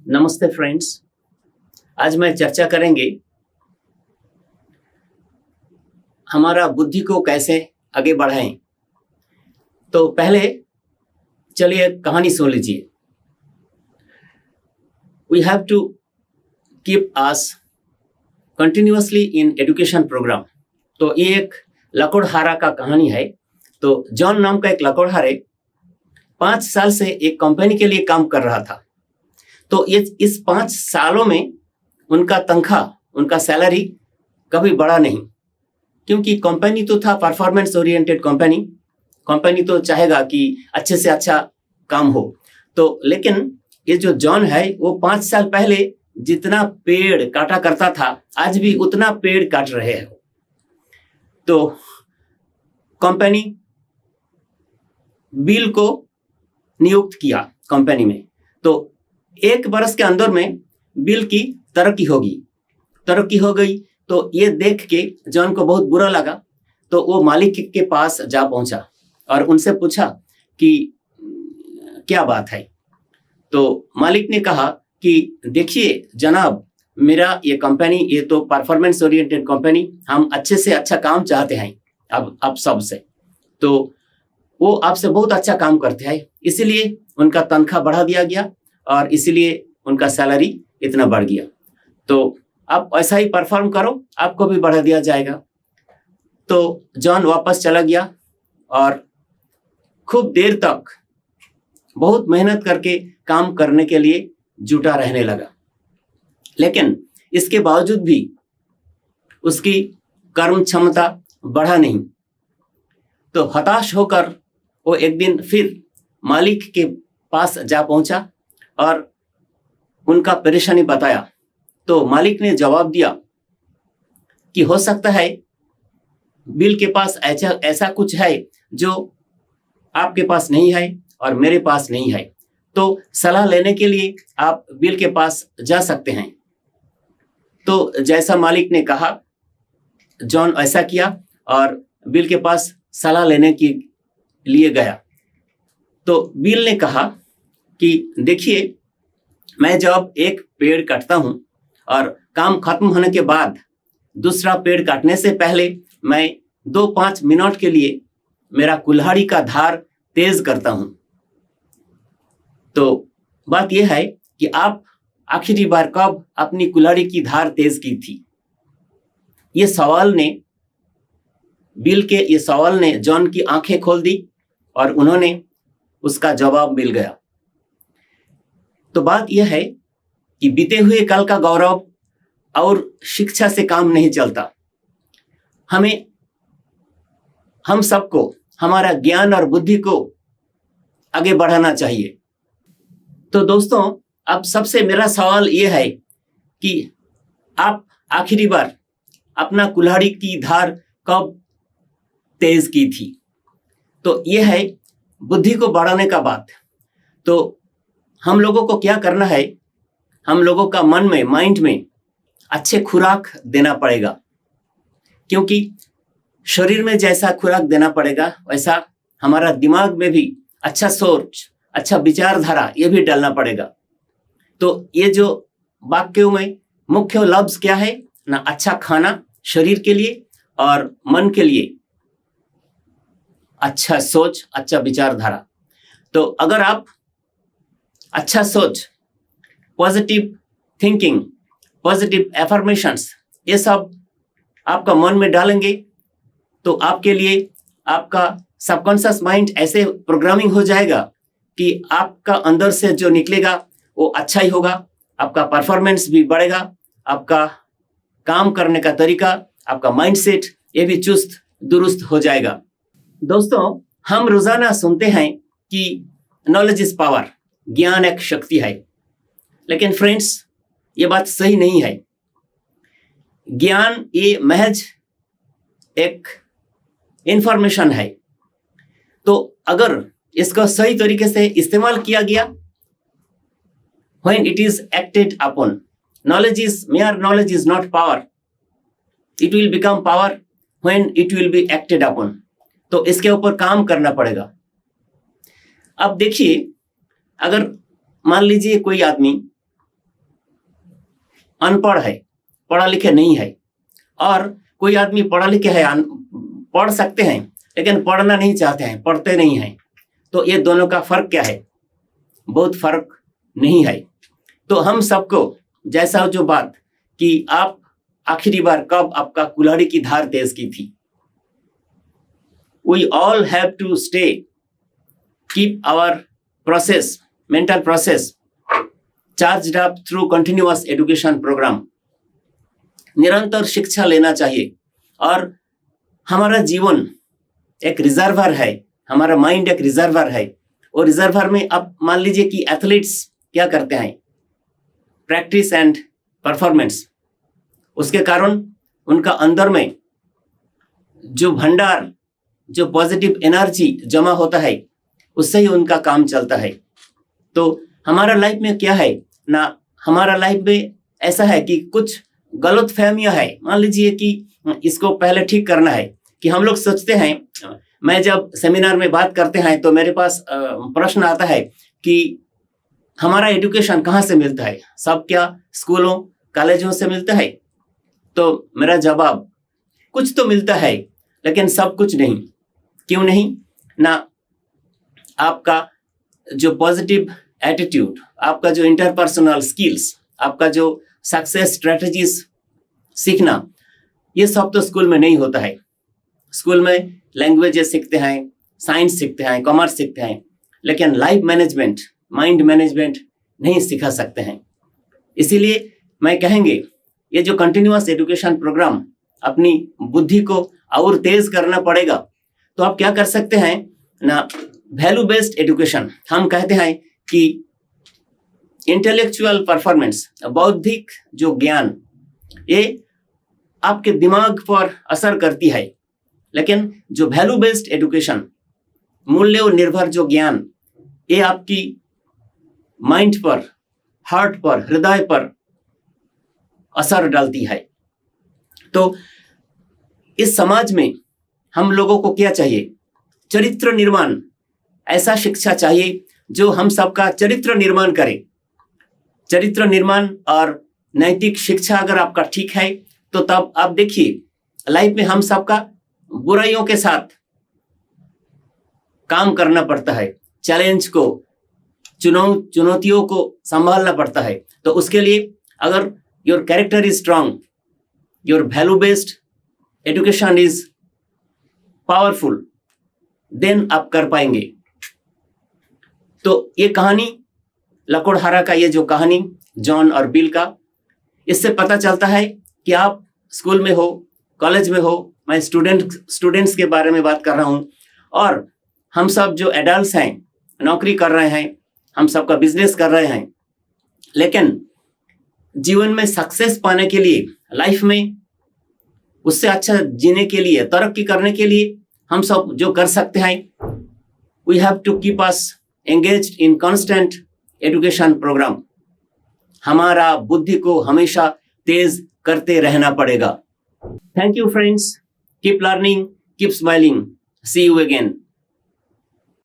नमस्ते फ्रेंड्स। आज मैं चर्चा करेंगे हमारा बुद्धि को कैसे आगे बढ़ाएं। तो पहले चलिए कहानी सुन लीजिए। We have to keep us continuously in education program. तो ये एक लकड़हारा का कहानी है। तो जॉन नाम का एक लकड़हारे 5 साल से एक कंपनी के लिए काम कर रहा था। तो ये इस 5 सालों में उनका तनख्वाह, उनका सैलरी कभी बढ़ा नहीं, क्योंकि कंपनी तो था परफॉर्मेंस ओरिएंटेड कंपनी तो चाहेगा कि अच्छे से अच्छा काम हो। तो लेकिन ये जो जॉन है वो 5 साल पहले जितना पेड़ काटा करता था आज भी उतना पेड़ काट रहे हैं। तो कंपनी बिल को नियुक्त किया कंपनी में। तो 1 बरस के अंदर में बिल की तरक्की हो गई। तो ये देख के जॉन को बहुत बुरा लगा। तो वो मालिक के पास जा पहुंचा और उनसे पूछा कि क्या बात है। तो मालिक ने कहा कि देखिए जनाब, मेरा ये कंपनी, ये तो परफॉर्मेंस ओरिएंटेड कंपनी, हम अच्छे से अच्छा काम चाहते हैं अब आप सबसे। तो वो आपसे बहुत अच्छा काम करते हैं, इसीलिए उनका तनख्वाह बढ़ा दिया गया और इसीलिए उनका सैलरी इतना बढ़ गया। तो आप ऐसा ही परफॉर्म करो, आपको भी बढ़ा दिया जाएगा। तो जॉन वापस चला गया और खूब देर तक बहुत मेहनत करके काम करने के लिए जुटा रहने लगा। लेकिन इसके बावजूद भी उसकी कर्म क्षमता बढ़ा नहीं। तो हताश होकर वो एक दिन फिर मालिक के पास जा पहुंचा और उनका परेशानी बताया। तो मालिक ने जवाब दिया कि हो सकता है बिल के पास ऐसा कुछ है जो आपके पास नहीं है और मेरे पास नहीं है। तो सलाह लेने के लिए आप बिल के पास जा सकते हैं। तो जैसा मालिक ने कहा, जॉन ऐसा किया और बिल के पास सलाह लेने के लिए गया। तो बिल ने कहा कि देखिए, मैं जब एक पेड़ काटता हूं और काम खत्म होने के बाद दूसरा पेड़ काटने से पहले मैं 2-5 मिनट के लिए मेरा कुल्हाड़ी का धार तेज करता हूं। तो बात यह है कि आप आखिरी बार कब अपनी कुल्हाड़ी की धार तेज की थी? ये सवाल ने जॉन की आंखें खोल दी और उन्होंने उसका जवाब मिल गया। तो बात यह है कि बीते हुए कल का गौरव और शिक्षा से काम नहीं चलता। हम सबको हमारा ज्ञान और बुद्धि को आगे बढ़ाना चाहिए। तो दोस्तों, अब सबसे मेरा सवाल यह है कि आप आखिरी बार अपना कुल्हाड़ी की धार कब तेज की थी? तो यह है बुद्धि को बढ़ाने का बात। तो हम लोगों को क्या करना है, हम लोगों का माइंड में अच्छे खुराक देना पड़ेगा, क्योंकि शरीर में जैसा खुराक देना पड़ेगा वैसा हमारा दिमाग में भी अच्छा सोच, अच्छा विचारधारा ये भी डालना पड़ेगा। तो ये जो वाक्यों में मुख्य लफ्ज क्या है ना, अच्छा खाना शरीर के लिए और मन के लिए अच्छा सोच, अच्छा विचारधारा। तो अगर आप अच्छा सोच, पॉजिटिव थिंकिंग, पॉजिटिव एफर्मेशंस ये सब आपका मन में डालेंगे तो आपके लिए आपका सबकॉन्शियस माइंड ऐसे प्रोग्रामिंग हो जाएगा कि आपका अंदर से जो निकलेगा वो अच्छा ही होगा। आपका परफॉर्मेंस भी बढ़ेगा, आपका काम करने का तरीका, आपका माइंडसेट ये भी चुस्त दुरुस्त हो जाएगा। दोस्तों, हम रोजाना सुनते हैं कि नॉलेज इज पावर, ज्ञान एक शक्ति है। लेकिन फ्रेंड्स, ये बात सही नहीं है। ज्ञान ये महज एक इंफॉर्मेशन है। तो अगर इसका सही तरीके से इस्तेमाल किया गया, when it is acted upon, mere knowledge is not power. It will become power when it will be acted upon. तो इसके ऊपर काम करना पड़ेगा। अब देखिए, अगर मान लीजिए कोई आदमी अनपढ़ है, पढ़ा लिखे नहीं है, और कोई आदमी पढ़ा लिखे है, पढ़ सकते हैं लेकिन पढ़ना नहीं चाहते हैं, पढ़ते नहीं हैं, तो ये दोनों का फर्क क्या है? बहुत फर्क नहीं है। तो हम सबको जैसा जो बात कि आप आखिरी बार कब आपका कुल्हाड़ी की धार तेज की थी, we all have to stay, keep our process, mental process charged up through continuous education program। निरंतर शिक्षा लेना चाहिए, और हमारा जीवन एक रिजर्वर है, हमारा माइंड एक रिजर्वर है, और रिजर्वर में अब मान लीजिए कि एथलीट्स क्या करते हैं, प्रैक्टिस एंड परफॉर्मेंस, उसके कारण उनका अंदर में जो भंडार, जो पॉजिटिव एनर्जी जमा होता है, उससे ही उनका काम चलता है। तो हमारा लाइफ में क्या है ना, हमारा लाइफ में ऐसा है कि कुछ गलत फहमियां है। मान लीजिए कि इसको पहले ठीक करना है कि हम लोग सोचते हैं, मैं जब सेमिनार में बात करते हैं तो मेरे पास प्रश्न आता है कि हमारा एजुकेशन कहाँ से मिलता है? सब क्या स्कूलों कॉलेजों से मिलता है? तो मेरा जवाब, कुछ तो मिलता है लेकिन सब कुछ नहीं। क्यों नहीं ना? आपका जो पॉजिटिव एटीट्यूड, आपका जो इंटरपर्सनल स्किल्स, आपका जो सक्सेस स्ट्रेटजीज सीखना, ये सब तो स्कूल में नहीं होता है। स्कूल में लैंग्वेजेस सीखते हैं, साइंस सीखते हैं, कॉमर्स सीखते हैं, लेकिन लाइफ मैनेजमेंट, माइंड मैनेजमेंट नहीं सिखा सकते हैं। इसीलिए मैं कहेंगे ये जो कंटिन्यूअस एजुकेशन प्रोग्राम, अपनी बुद्धि को और तेज करना पड़ेगा। तो आप क्या कर सकते हैं ना, वैल्यू बेस्ड एजुकेशन, हम कहते हैं कि इंटेलेक्चुअल परफॉर्मेंस, बौद्धिक जो ज्ञान, ये आपके दिमाग पर असर करती है, लेकिन जो वैल्यू बेस्ड एजुकेशन, मूल्यों निर्भर जो ज्ञान, ये आपकी माइंड पर, हार्ट पर, हृदय पर असर डालती है। तो इस समाज में हम लोगों को क्या चाहिए? चरित्र निर्माण, ऐसा शिक्षा चाहिए जो हम सबका चरित्र निर्माण करे। चरित्र निर्माण और नैतिक शिक्षा अगर आपका ठीक है तो तब आप देखिए लाइफ में हम सबका बुराइयों के साथ काम करना पड़ता है, चैलेंज को, चुनौतियों को संभालना पड़ता है। तो उसके लिए अगर your character is strong, your value based education is powerful, then आप कर पाएंगे। तो ये कहानी, लकड़हारा का ये जो कहानी जॉन और बिल का, इससे पता चलता है कि आप स्कूल में हो, कॉलेज में हो, मैं स्टूडेंट्स के बारे में बात कर रहा हूँ, और हम सब जो एडल्ट्स हैं, नौकरी कर रहे हैं, हम सब का बिजनेस कर रहे हैं, लेकिन जीवन में सक्सेस पाने के लिए, लाइफ में उससे अच्छा जीने के लिए, तरक्की करने के लिए हम सब जो कर सकते हैं, we have to keep us engaged in constant education program. हमारा बुद्धि को हमेशा तेज करते रहना पड़ेगा। Thank you friends, keep learning, keep smiling, see you again.